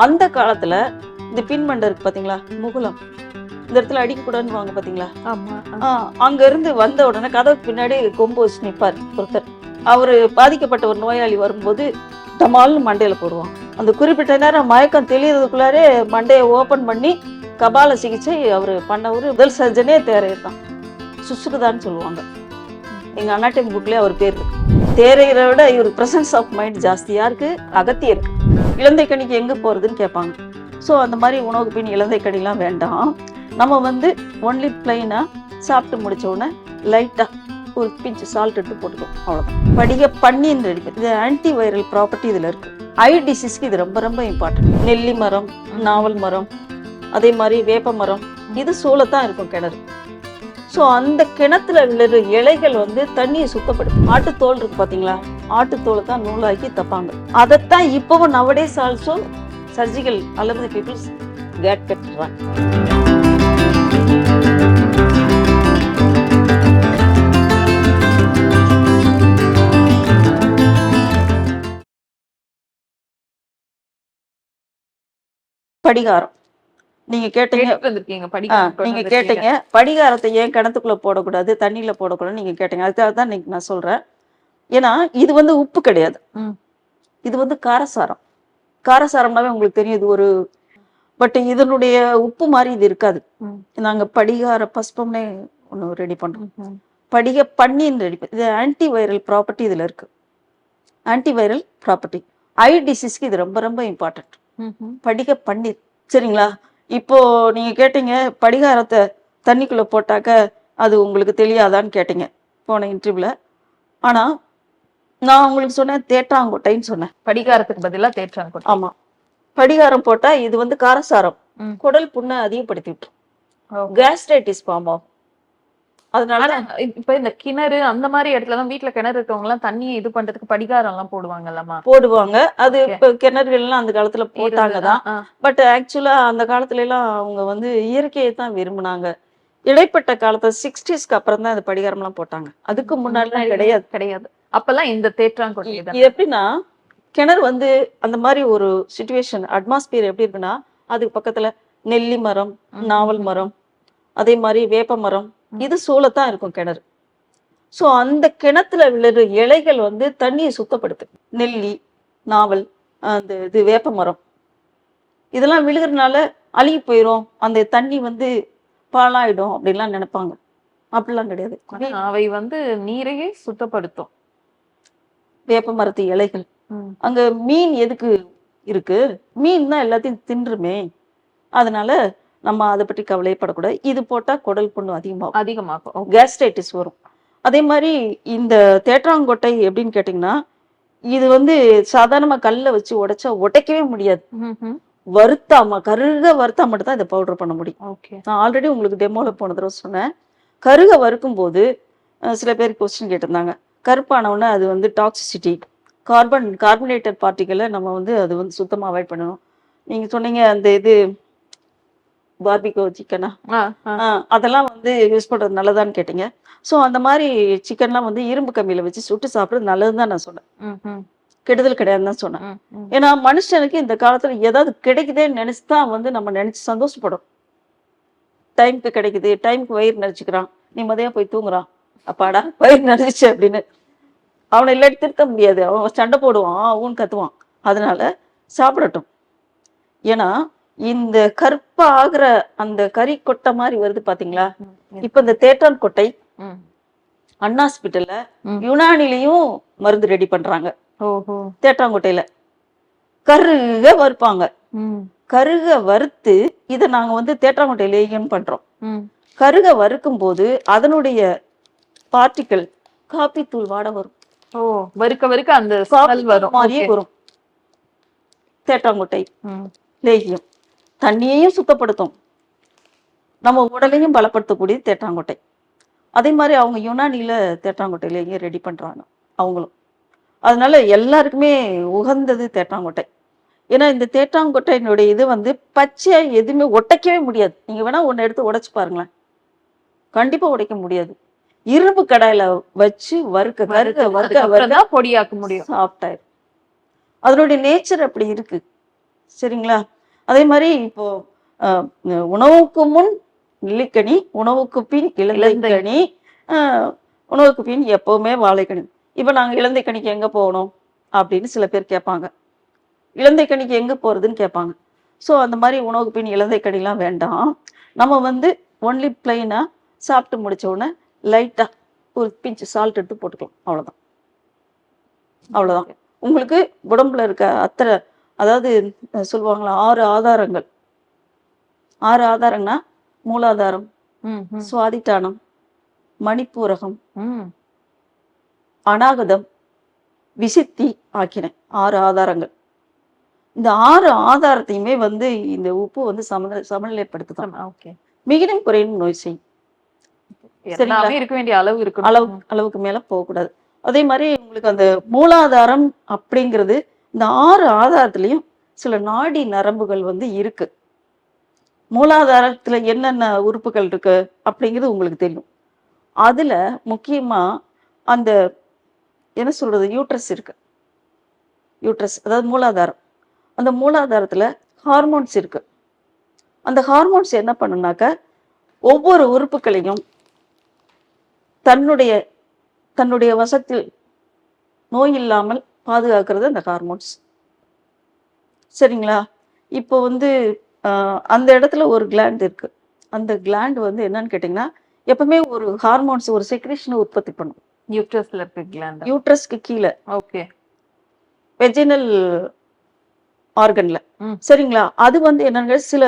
அந்த காலத்துல இந்த பின்மண்டை இருக்கு பாத்தீங்களா, முகுலம், இந்த இடத்துல அடிக்கக்கூடாதுன்னு வாங்க பாத்தீங்களா. அங்க இருந்து வந்த உடனே கதவுக்கு பின்னாடி கொம்பு வச்சு நிப்பார் ஒருத்தர். அவரு பாதிக்கப்பட்ட ஒரு நோயாளி வரும்போது டமால்னு மண்டையில போடுவாங்க. அந்த குறிப்பிட்ட நேரம் மயக்கம் தெளியறதுக்குள்ளாரே மண்டையை ஓபன் பண்ணி கபால சிகிச்சை அவரு பண்ணவரு முதல் சர்ஜனே தேரையர் தான். சுசுறுதான்னு சொல்லுவாங்க. எங்க அனாட்டமி புக்லயே அவர் பேர் இருக்கு. தேரையரை விட இவர் பிரசன்ஸ் ஆஃப் மைண்ட் ஜாஸ்தியா இருக்கு. அகத்தியருக்கு இலந்தை கனிக்கு எங்க போறதுன்னு கேட்பாங்க. ஸோ அந்த மாதிரி உணவுக்கு பின் இலந்தை கனிலாம் வேண்டாம். நம்ம வந்து ஒன்லி பிளைனா சாப்பிட்டு முடிச்ச உடனே லைட்டா ஒரு பிஞ்சு சால்ட் எடுத்து போட்டுக்கோம், அவ்வளோதான். படிக பன்னின்னு இருக்கு. இது ஆன்டி வைரல் ப்ராப்பர்ட்டி இதுல இருக்கு. ஐ டிசீஸ்க்கு இது ரொம்ப ரொம்ப இம்பார்ட்டன்ட். நெல்லி மரம், நாவல் மரம், அதே மாதிரி வேப்ப மரம், இது சூழத்தான் இருக்கும் கிணறு. ஸோ அந்த கிணத்துல விழுற இலைகள் வந்து தண்ணியை சுத்தப்படுத்தும். ஆட்டுத்தோல் இருக்கு பாத்தீங்களா, ஆட்டுத்தோலை தான் நூலாக்கி தப்பாங்க. அதைத்தான் இப்பவும் nowadays also surgical allopathy peoples கேட் கட்டுறாங்க. படிகாரம் நீங்க கேட்டீங்க, நீங்க கேட்டீங்க படிகாரத்தை ஏன் கிணத்துக்குள்ள போடக்கூடாது, தண்ணியில போடக்கூடாது நீங்க கேட்டீங்க. அதுக்காக தான் இன்னைக்கு நான் சொல்றேன். ஏன்னா இது வந்து உப்பு கிடையாது, இது வந்து காரசாரம். காரசாரம்னாவே உங்களுக்கு தெரியும் இது ஒரு, பட் இதனுடைய உப்பு மாதிரி இது இருக்காது. நாங்க படிகார பஸ்பம்னே ஒன்று ரெடி பண்றோம். படிக பன்னின்னு ரெடி. இது ஆன்டி வைரல் ப்ராப்பர்ட்டி இதுல இருக்கு. ஆன்டி வைரல் ப்ராப்பர்ட்டி ஐ டிசீஸ்க்கு இது ரொம்ப ரொம்ப இம்பார்ட்டன்ட். படிக பன்னீர், சரிங்களா. இப்போ நீங்க கேட்டீங்க படிகாரத்தை தண்ணிக்குள்ள போட்டாக்க அது உங்களுக்கு தெரியாதான்னு கேட்டீங்க போன இன்டர்வியூல. ஆனா நான் உங்களுக்கு சொன்னேன் தேற்றாங்கொட்டைன்னு சொன்னேன். படிகாரத்துக்கு பதிலா தேற்றாங்கொட்டை. ஆமா, படிகாரம் போட்டா இது வந்து காரசாரம், குடல் புண்ணை அதிகப்படுத்தி விட்டுரும், கேஸ்ட்ரைட்டிஸ் ஃபார்ம் ஆகும். அதனால இப்ப இந்த கிணறு அந்த மாதிரி இடத்துலதான் வீட்டுல கிணறு இருக்கவங்க எல்லாம் தண்ணியை இது பண்றதுக்கு படிகாரம் எல்லாம் போடுவாங்கல்லமா. போடுவாங்க. அது இப்ப கிணறுகள் எல்லாம் அந்த காலத்துல போட்டாங்கதான். பட் ஆக்சுவலா அந்த காலத்துல எல்லாம் அவங்க வந்து இயற்கையை தான் விரும்பினாங்க. இடைப்பட்ட காலத்துல 60ஸ்க்கு அப்புறம் தான் இந்த படிகாரம் எல்லாம் போட்டாங்க. அதுக்கு முன்னாடி கிடையாது கிடையாது. அப்பெல்லாம் இந்த தேற்றாங்கொட்டை எப்படின்னா, கிணறு வந்து அந்த மாதிரி ஒரு சிச்சுவேஷன் அட்மாஸ்பியர் எப்படி இருக்குன்னா, அதுக்கு பக்கத்துல நெல்லி மரம், நாவல் மரம், அதே மாதிரி வேப்ப மரம், இது சூழத்தான் இருக்கும் கிணறு. ஸோ அந்த கிணத்துல விழுற இலைகள் வந்து தண்ணியை சுத்தப்படுத்து. நெல்லி, நாவல், அந்த இது வேப்ப மரம், இதெல்லாம் விழுகிறதுனால அழுகி போயிடும், அந்த தண்ணி வந்து பாழாயிடும் அப்படின்லாம் நினைப்பாங்க. அப்படிலாம் கிடையாது. அவை வந்து நீரையே சுத்தப்படுத்தும். வேப்ப மரத்து இலைகள். அங்க மீன் எதுக்கு இருக்கு, மீன் தான் எல்லாத்தையும் தின்றுமே, அதனால நம்ம அதை பற்றி கவலைப்படக்கூடாது. இது போட்டா குடல் புண்ணு அதிகமாகும், கேஸ்ட்ரைட்டிஸ் வரும். அதே மாதிரி இந்த தேற்றாங்கொட்டை எப்படின்னு கேட்டீங்கன்னா, இது வந்து சாதாரணமா கல்ல வச்சு உடைச்சா உடைக்கவே முடியாது. வருத்தாம கருக வருத்தா மட்டும் தான் இதை பவுடர் பண்ண முடியும். நான் ஆல்ரெடி உங்களுக்கு டெமோல போன தடவை சொன்னேன். கருக வறுக்கும் போது சில பேர் கொஸ்டின் கேட்டிருந்தாங்க, கருப்பானவுடனே அது வந்து டாக்ஸிசிட்டி, கார்பனேட்டட் பார்ட்டிகளை நம்ம வந்து அது வந்து சுத்தமா அவாய்ட் பண்ணணும். நீங்க சொன்னீங்க அந்த இது பார்பிகோ சிக்கனா, அதெல்லாம் வந்து யூஸ் பண்றது நல்லதான்னு கேட்டீங்க. ஸோ அந்த மாதிரி சிக்கன்லாம் வந்து இரும்பு கம்பியில வச்சு சுட்டு சாப்பிட்றது நல்லதுதான் நான் சொன்னேன், கெடுதல் கிடையாதுன்னு தான் சொன்னேன். ஏன்னா மனுஷனுக்கு இந்த காலத்துல ஏதாவது கிடைக்குதேன்னு நினைச்சுதான் வந்து நம்ம நினைச்சு சந்தோஷப்படும். டைமுக்கு கிடைக்குது, டைமுக்கு வயிறு நிறைச்சிக்கிறான், நிம்மதியா போய் தூங்குறான், அப்பாடா வயிறு நிறைச்சிச்சு அப்படின்னு. அவனை இல்லாட்டி திருத்த முடியாது, அவன் சண்டை போடுவான், அவன் கத்துவான். அதனால சாப்பிடட்டும். ஏன்னா இந்த கருப்பா ஆகுற அந்த கறி கொட்டை மாதிரி வருது பாத்தீங்களா, இப்ப இந்த தேற்றான் கொட்டை அண்ணா ஹாஸ்பிட்டல்ல யுனானிலையும் மருந்து ரெடி பண்றாங்க. தேற்றாங்கொட்டையில கருக வறுப்பாங்க. கருக வறுத்து இதை நாங்க வந்து தேற்றாங்கொட்டையிலேயும் பண்றோம். கருக வறுக்கும் போது அதனுடைய பார்ட்டிக்கல் காப்பி தூள் வாட வரும். வறுக்க வறுக்க அந்த மாதிரியே வரும். தேற்றாங்கொட்டை லேகியம் தண்ணியையும் சுத்தப்படுத்தும், நம்ம உடலையும் பலப்படுத்தக்கூடிய தேற்றாங்கொட்டை. அதே மாதிரி அவங்க யுனானில தேற்றாங்கொட்டை லேகியம் ரெடி பண்றாங்க அவங்களும். அதனால எல்லாருக்குமே உகந்தது தேற்றாங்கொட்டை. ஏன்னா இந்த தேற்றாங்கொட்டையினுடைய இது வந்து பச்சையா எதுவுமே உடைக்கவே முடியாது. நீங்க வேணா ஒன்னு எடுத்து உடைச்சு பாருங்களேன், கண்டிப்பா உடைக்க முடியாது. இரும்பு கடாயில வச்சு வறுக்க கருக்க வறுக்க பொடியாக்க முடியும், சாஃப்ட் ஆயிடும். அதனுடைய நேச்சர் அப்படி இருக்கு. சரிங்களா? அதே மாதிரி இப்போ அஹ், உணவுக்கு முன் நெல்லிக்கனி, உணவுக்கு பின் இலந்தை. இலந்தைக்கனி, அஹ், உணவுக்கு பின் எப்பவுமே வாழைக்கனி. இப்போ நாங்க இலந்தைக்கனிக்கு எங்க போகணும் அப்படின்னு சில பேர் கேட்பாங்க. இலந்தைக்கனிக்கு எங்க போறதுன்னு கேட்பாங்க. ஸோ அந்த மாதிரி உணவுக்கு பின் இலந்தைக்கனிலாம் வேண்டாம். நம்ம வந்து ஒன்லி பிளைனா சாப்பிட்டு முடிச்ச உடனே லைட்டா ஒரு பிஞ்ச் சால்ட் எடுத்து போட்டுக்கலாம். அவ்வளவுதான். அவ்வளவுதான். உங்களுக்கு உடம்புல இருக்க அத்தனை, அதாவது சொல்லுவாங்களா 6 ஆதாரங்கள். 6 ஆதாரம்னா மூலாதாரம், ம், ம், சுவாதிட்டானம், மணிப்பூரகம், ம். அநாகதம், விசித்தி, ஆக்கினை. 6 ஆதாரங்கள். இந்த 6 ஆதாரத்தையுமே வந்து இந்த உப்பு வந்து சமநிலைப்படுத்துதான். ஓகே. மிகினும் குறையும் நோய் செய்யும். சரிங்களா? எல்லாமே இருக்க வேண்டிய அளவு இருக்கணும். அளவுக்கு மேல போகக்கூடாது. அதே மாதிரி உங்களுக்கு அந்த மூலாதாரம் அப்படிங்கிறது, இந்த 6 ஆதாரத்திலையும் சில நாடி நரம்புகள் வந்து இருக்கு. மூலாதாரத்துல என்னென்ன உறுப்புகள் இருக்கு அப்படிங்கிறது உங்களுக்கு தெரியும். அதுல முக்கியமா அந்த என்ன சொல்றது, யூட்ரஸ் இருக்கு. யூட்ரஸ் அதாவது மூலாதாரம். அந்த மூலாதாரத்துல ஹார்மோன்ஸ் இருக்கு. அந்த ஹார்மோன்ஸ் என்ன பண்ணுனாக்க ஒவ்வொரு உறுப்புகளையும் தன்னுடைய தன்னுடைய வசத்தில் நோய் இல்லாமல் பாதுகாக்கிறது அந்த ஹார்மோன்ஸ். சரிங்களா? இப்போ வந்து அந்த இடத்துல ஒரு கிளாண்ட் இருக்கு. அந்த கிளாண்ட் வந்து என்னன்னு கேட்டிங்கன்னா, எப்பவுமே ஒரு ஹார்மோன்ஸ் ஒரு செக்ரேஷனை உற்பத்தி பண்ணும். யூட்ரஸ்ல இருக்க கிளாண்ட். யூட்ரஸ்க்கு கீழே ஓகே. வெஜினல் ஆர்கன்ல. ம். சரிங்களா? அது வந்து என்னங்க சில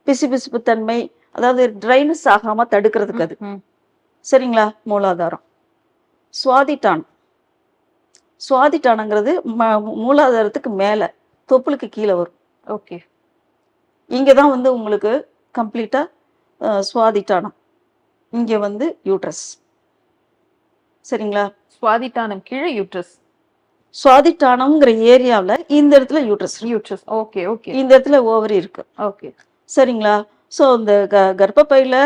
பிசுபிசுப்பு தன்மை, அதாவது ட்ரைனஸ் ஆகாம தடுக்கிறதுக்கு அது. ம். சரிங்களா? மூலாதாரம். சுவாதிட்டானம். சுவாதிட்டானங்கிறது மூலாதாரத்துக்கு மேல தொப்புளுக்கு கீழே வரும். ஓகே. இங்கதான் வந்து உங்களுக்கு கம்ப்ளீட்டா சுவாதிட்டானம். இங்க வந்து யூட்ரஸ். சரிங்களா? சுவாதிட்டானம் கீழே யூட்ரஸ். சுவாதிட்டானம்ங்கிற ஏரியாவில் இந்த இடத்துல யூட்ரஸ். யூட்ரஸ். Okay, okay. இந்த இடத்துல ஓவரி இருக்கு. ஓகே. சரிங்களா? ஸோ இந்த கர்ப்பப்பையில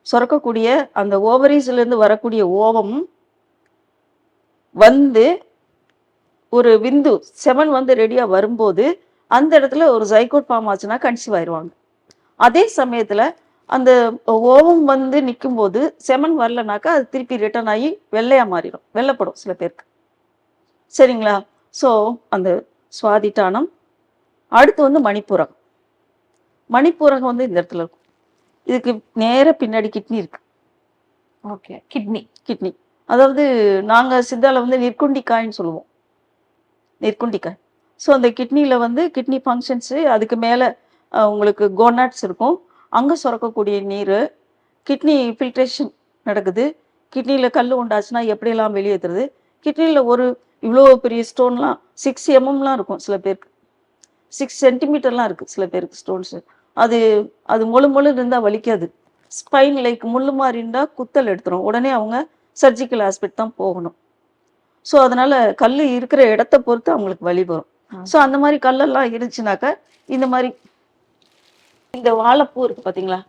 சுரக்கக்கூடிய அந்த ஓவரிஸ்ல இருந்து வரக்கூடிய ஓவம் வந்து ஒரு விந்து செமன் வந்து ரெடியா வரும்போது அந்த இடத்துல ஒரு ஜைகோட் ஃபார்ம் ஆச்சுன்னா கன்சீவ் ஆயிடுவாங்க. அதே சமயத்துல அந்த ஓவம் வந்து நிற்கும் போது செமன் வரலனாக்கா அது திருப்பி ரிட்டர்ன் ஆகி வெள்ளையா மாறிடும், வெள்ளைப்படும் சில பேருக்கு. சரிங்களா? ஸோ அந்த சுவாதிட்டானம். அடுத்து வந்து மணிப்பூரகம். மணிப்பூரகம் வந்து இந்த இடத்துல இருக்கும். இதுக்கு நேர பின்னாடி கிட்னி இருக்கு. ஓகே. கிட்னி. கிட்னி அதாவது நாங்க சித்தால வந்து நிற்குண்டிக்காய்ன்னு சொல்லுவோம். நிற்குண்டிக்காய். ஸோ அந்த கிட்னியில வந்து கிட்னி ஃபங்க்ஷன்ஸு, அதுக்கு மேலே உங்களுக்கு கோனாட்ஸ் இருக்கும். அங்கே சுரக்கக்கூடிய நீர், கிட்னி ஃபில்ட்ரேஷன் நடக்குது. கிட்னியில் கல் உண்டாச்சுன்னா எப்படியெல்லாம் வெளியேற்றுறது. கிட்னியில் ஒரு இவ்வளோ பெரிய ஸ்டோன்லாம் 6 எம்எம்லாம் இருக்கும் சில பேருக்கு, 6 சென்டிமீட்டர்லாம் இருக்குது சில பேருக்கு ஸ்டோன்ஸு. அது அது மொழு இருந்தால் வலிக்காது. ஸ்பைன் லைக் முள்ளு மாதிரி இருந்தால் குத்தல் எடுத்துரும். உடனே அவங்க சர்ஜிக்கல் ஆஸ்பெக்ட் தான் போகணும். ஸோ அதனால கல் இருக்கிற இடத்த பொறுத்து அவங்களுக்கு வலி வரும். ஸோ அந்த மாதிரி கல்லெல்லாம் இருந்துச்சுனாக்க இந்த மாதிரி இந்த வாழைப்பூ இருக்கு பார்த்தீங்களா?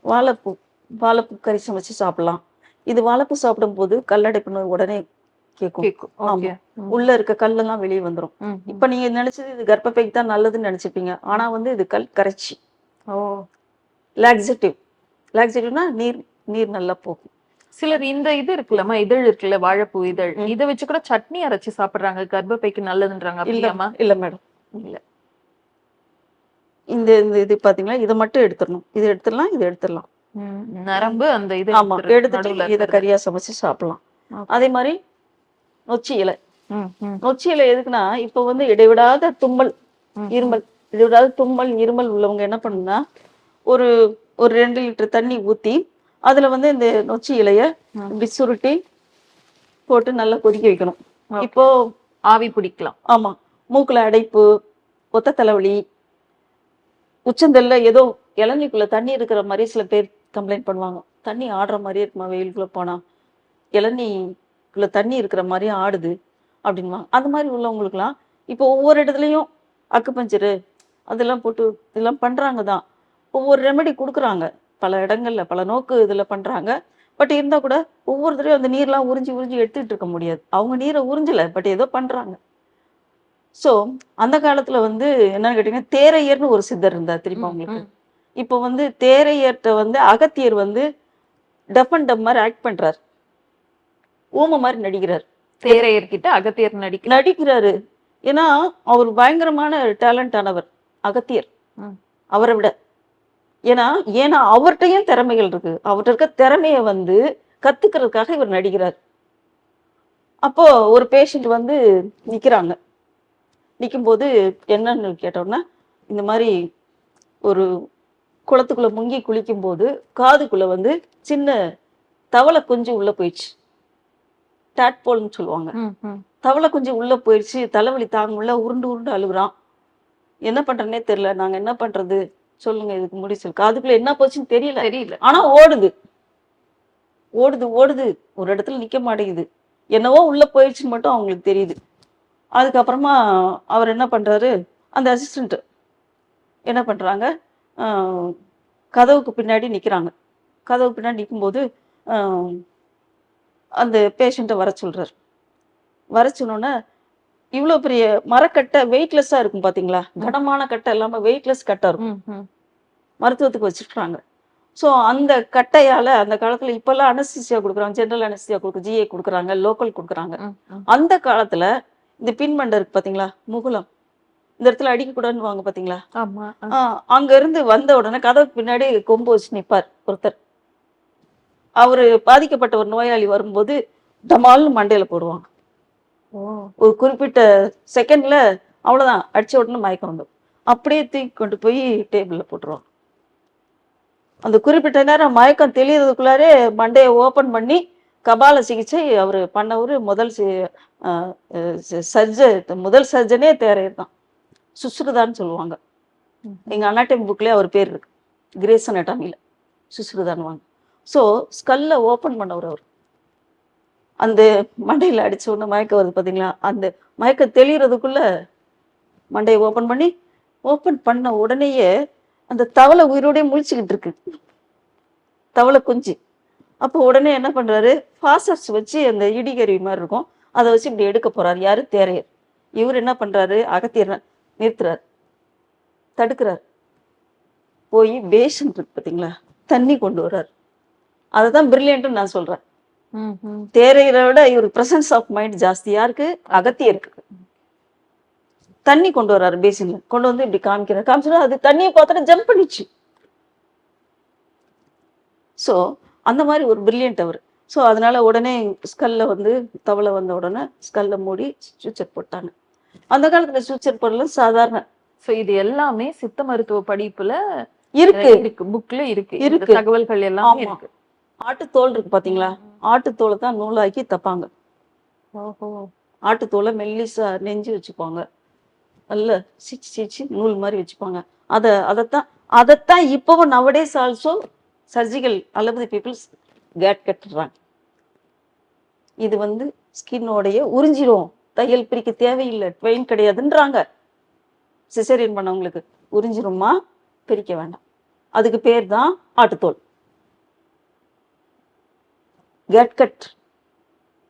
வாழைப்பூ வாழைப்பூ கறி சமைச்சு சாப்பிடலாம். இது வாழைப்பூ சாப்பிடும்போது கல்லடைப்பு நோய் உடனே கேட்கும். ஆமா. உள்ள இருக்க கல்லெல்லாம் வெளியே வந்துடும். இப்ப நீங்க நினைச்சது இது கர்ப்பப்பைக்கு தான் நல்லதுன்னு நினைச்சிருப்பீங்க. ஆனா வந்து இது கல் கரைச்சி. ஓ. லாக்ஸேட்டிவ். லாக்ஸேட்டிவ்னா நீர் நீர் நல்லா போகும். சிலர் இந்த இது இருக்குல்லம்மா, இதழ் இருக்குல்ல, வாழைப்பூ இதழ், இதை வச்சு கூட சட்னி அரைச்சு சாப்பிடுறாங்க, கர்ப்பப்பைக்கு நல்லதுன்றாங்க. அப்படியாமா? இல்ல மேடம், இல்ல. இந்த இது பாத்தீங்களா, இதை மட்டும் எடுத்துடணும். இது எடுத்துடலாம், இது எடுத்துடலாம். நரம்பு அந்த இது ஆமா, எடுத்துட்டு இதை கறியா சமைச்சு சாப்பிடலாம். அதே மாதிரி நொச்சி இலை. நொச்சி இலை எதுக்குன்னா, இப்ப வந்து இடைவிடாத தும்மல், இருமல், இடைவிடாத தும்மல் இருமல் உள்ளவங்க என்ன பண்ணுன்னா, ஒரு ஒரு 2 லிட்டர் தண்ணி ஊத்தி அதுல வந்து இந்த நொச்சி இலைய இப்படி சுருட்டி போட்டு நல்லா கொதிக்க வைக்கணும். இப்போ ஆவி பிடிக்கலாம். ஆமா, மூக்குல அடைப்பு, ஒத்த தலைவலி, உச்சந்தல்ல ஏதோ இளநீக்குள்ள தண்ணி இருக்கிற மாதிரி சில பேர் கம்ப்ளைண்ட் பண்ணுவாங்க. தண்ணி ஆடுற மாதிரியே இருக்குமா, வெயிலுக்குள்ள போனா இளநீக்குள்ள தண்ணி இருக்கிற மாதிரியே ஆடுது அப்படின்வாங்க. அந்த மாதிரி உள்ளவங்களுக்குலாம் இப்போ ஒவ்வொரு இடத்துலையும் அக்குப்பஞ்சரு அதெல்லாம் போட்டு இதெல்லாம் பண்றாங்க தான். ஒவ்வொரு ரெமெடி கொடுக்குறாங்க பல இடங்கள்ல, பல நோக்கு இதுல பண்றாங்க. பட் இருந்தா கூட ஒவ்வொருத்தரையும் அந்த நீர்லாம் உறிஞ்சி உறிஞ்சி எடுத்துட்டு இருக்க முடியாது. அவங்க நீரை உறிஞ்சல, பட் ஏதோ பண்றாங்க. ஸோ அந்த காலத்துல வந்து என்னன்னு கேட்டீங்கன்னா தேரையர்னு ஒரு சித்தர் இருந்தார் தெரியுமா உங்களுக்கு? இப்போ வந்து தேரையர்கிட்ட வந்து அகத்தியர் வந்து டஃப் அண்ட் டப் மாதிரி ஆக்ட் பண்றாரு, ஊமை மாதிரி நடிக்கிறார். தேரையர்கிட்ட அகத்தியர் நடிக்கிறாரு. ஏன்னா அவர் பயங்கரமான டேலண்ட் ஆனவர் அகத்தியர், அவரை விட. ஏன்னா ஏன்னா அவர்கிட்டயும் திறமைகள் இருக்கு. அவர்கிட்ட இருக்க திறமைய வந்து கத்துக்கிறதுக்காக இவர் நடிக்கிறார். அப்போ ஒரு பேஷண்ட் வந்து நிக்கிறாங்க. நிக்கும்போது என்னன்னு கேட்டோம்னா, இந்த மாதிரி ஒரு குளத்துக்குள்ள முங்கி குளிக்கும் போது காதுக்குள்ள வந்து சின்ன தவளை குஞ்சு உள்ள போயிடுச்சு. டாட்போல்னு சொல்லுவாங்க. தவளை குஞ்சு உள்ள போயிடுச்சு. தலைவலி தாங்க முடியல, உருண்டு உருண்டு அழுகுறான். என்ன பண்றேன்னே தெரியல. நாங்க என்ன பண்றது சொல்லுங்க, இதுக்கு முடிச்சு. காதுக்குள்ள என்ன போச்சுன்னு தெரியல. ஆனா ஓடுது ஓடுது ஓடுது, ஒரு இடத்துல நிக்க மாட்டேங்குது. என்னவோ உள்ள போயிடுச்சுன்னு மட்டும் அவங்களுக்கு தெரியுது. அதுக்கப்புறமா அவர் என்ன பண்றாரு, அந்த அசிஸ்டன்ட் என்ன பண்றாங்க, கதவுக்கு பின்னாடி நிக்கிறாங்க. கதவுக்கு பின்னாடி நிக்கும்போது அந்த பேஷண்ட்டை வர சொல்றாரு. வர சொன்னோன்னே இவ்வளோ பெரிய மரக்கட்டை வெயிட்லெஸ்ஸா இருக்கும் பாத்தீங்களா, கனமான கட்டை இல்லாம வெயிட்லெஸ் கட்டை இருக்கும், மருத்துவத்துக்கு வச்சிருக்காங்க. ஸோ அந்த கட்டையால அந்த காலத்துல இப்பெல்லாம் அனஸ்தீசியா கொடுக்குறாங்க, ஜெனரல் அனஸ்தீசியா கொடுக்குறாங்க, ஜிஏ கொடுக்குறாங்க, லோக்கல் கொடுக்குறாங்க. அந்த காலத்துல இந்த பின்மண்டை இருக்கு பாத்தீங்களா, முகுலம், இந்த இடத்துல அடிக்கக்கூடாதுன்னு வாங்க பாத்தீங்களா, அங்க இருந்து வந்த உடனே கதவுக்கு பின்னாடி கொம்பு வச்சு நிப்பார் ஒருத்தர். அவரு பாதிக்கப்பட்ட ஒரு நோயாளி வரும்போது டமால்னு மண்டையில போடுவாங்க. ஒரு குறிப்பிட்ட செகண்ட்ல அவ்வளவுதான், அடிச்ச உடனே மயக்கம் வந்து அப்படியே தூக்கி கொண்டு போய் டேபிள்ல போட்டுருவாங்க. அந்த குறிப்பிட்ட நேரம் மயக்கம் தெளியறதுக்குள்ளாரே மண்டையை ஓபன் பண்ணி கபால சிகிச்சை அவர் பண்ணவர். முதல் சர்ஜனே தேரையர் தான். சுஸ்ருதான்னு சொல்லுவாங்க. எங்க அனாட்டமி புக்லயே அவர் பேர் இருக்கு, கிரேஸ் அனாட்டமில சுஸ்ருதான் வாங்க. ஸோ ஸ்கல்ல ஓபன் பண்ணவர் அவர். அந்த மண்டையில அடிச்ச உடனே மயக்கம் வருது பாத்தீங்களா, அந்த மயக்கம் தெளியறதுக்குள்ள மண்டையை ஓபன் பண்ண உடனேயே அந்த தவளை உயிரோடய முழிச்சுக்கிட்டு இருக்கு, தவளை குஞ்சு. அப்போ உடனே என்ன பண்றாரு, ஃபாசர்ஸ் வச்சு அந்த இடிகருவி மாதிரி இருக்கும், அதை வச்சு இப்படி எடுக்க போறாரு. யாரு, தேரையர். இவர் என்ன பண்றாரு, அகத்தியர் நிறுத்துறாரு, தடுக்கிறார். போய் பேஷன் இருக்கு பாத்தீங்களா, தண்ணி கொண்டு வர்றாரு. அதுதான் பிரில்லியன்ட்னு நான் சொல்றேன். தேரையரை விட இவருக்கு பிரசன்ஸ் ஆஃப் மைண்ட் ஜாஸ்தி. யாருக்கு, அகத்தியருக்கு. தண்ணி கொண்டு வர்றாரு, பேசின்ல கொண்டு வந்து இப்படி காமிச்சா அது தண்ணியை பார்த்துட்டு ஜம்ப் பண்ணிச்சு. ஸோ அந்த மாதிரி ஒரு பிரில்லியன்ட் அவர். ஸோ அதனால உடனே ஸ்கல்ல வந்து தவளை வந்த உடனே ஸ்கல்ல மூடி சூச்சர் போட்டாங்க. அந்த காலத்துல சூச்சர் போடலாம் சாதாரண. ஸோ இது எல்லாமே சித்த மருத்துவ படிப்புல இருக்கு, புக்ல இருக்கு தகவல்கள் எல்லாம் இருக்கு. ஆட்டுத்தோல் இருக்கு பாத்தீங்களா, ஆட்டுத்தோலை தான் நூலாக்கி தப்பாங்க. ஆட்டுத்தோலை மெல்லிசா நெஞ்சு வச்சுப்பாங்க, நல்ல சீச்சு நூல் மாதிரி வச்சுப்பாங்க. அதைத்தான் இப்பவும் nowadays also surgical allopathy peoples கேட் கட்டுறாங்க. இது வந்து ஸ்கின்னோடைய உறிஞ்சிரும், தையல் பிரிக்க தேவையில்லை, ட்ரெயின் கிடையாதுன்றாங்க. சிசேரியன் பண்ணவங்களுக்கு உறிஞ்சிருமா, பிரிக்க வேண்டாம். அதுக்கு பேர் தான் ஆட்டுத்தோல், கேட் கட்.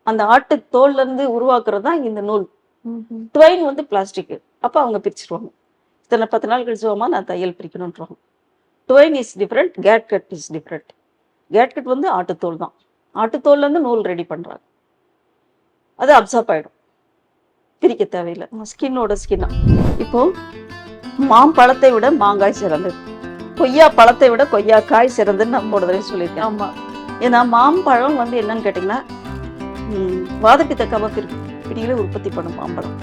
அந்த ஆட்டு தோல்ல இருந்து உருவாக்குறது தான் இந்த நூல். ட்ரெயின் வந்து பிளாஸ்டிக். அப்ப அவங்க பிரிச்சிருவாங்க, இத்தனை 10 நாள் கழிச்சுவாமா நான் தையல் பிரிக்கணும்ன்றாங்க. Train is different, catgut is different. Catgut வந்து ஆட்டுத்தோல் தான், ஆட்டுத்தோல்ல இருந்து நூல் ரெடி பண்றாங்க. அது அப்சார்ப் ஆயிடும், பிரிக்க தேவையில்லை, ஸ்கின்னோட ஸ்கின்னா. இப்போ மாம்பழத்தை விட மாங்காய் சிறந்தது, கொய்யா பழத்தை விட கொய்யாக்காய் சிறந்ததுன்னு நம்ம ஒரு தடவை சொல்லியிருக்கேன். ஆமா, ஏன்னா மாம்பழம் வந்து என்னன்னு கேட்டீங்கன்னா வாதப்பித்த கப பிரிகளை உற்பத்தி பண்ணும் மாம்பழம்.